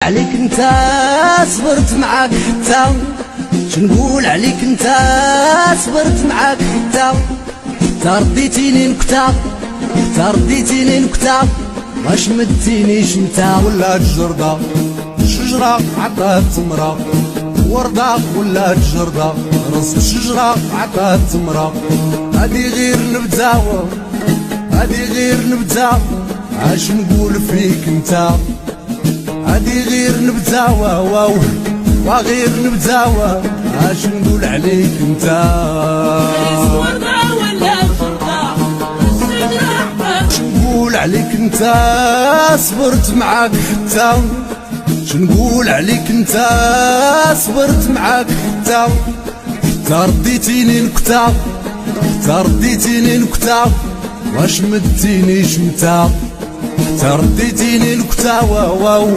عليك انت صبرت معاك حتى شنقول عليك انت صبرت معاك حتى رديتيني نكتة رديتيني نكتة ما شمتينيش انت ولا الجردة شجرة عطات تمرة وردة ولا الجردة رص شجرة عطات تمرة هادي غير نبتة هادي غير نبتة عاش نقول فيك انت هادي غير نبتة واو وغير نبتة عاش نقول عليك انت نقول عليك انت صبرت معاك حتى شنقول عليك انت صبرت معاك حتى رديتيني نكتة رديتيني نكتة واش مديتينيش انت رديتيني نكتة واو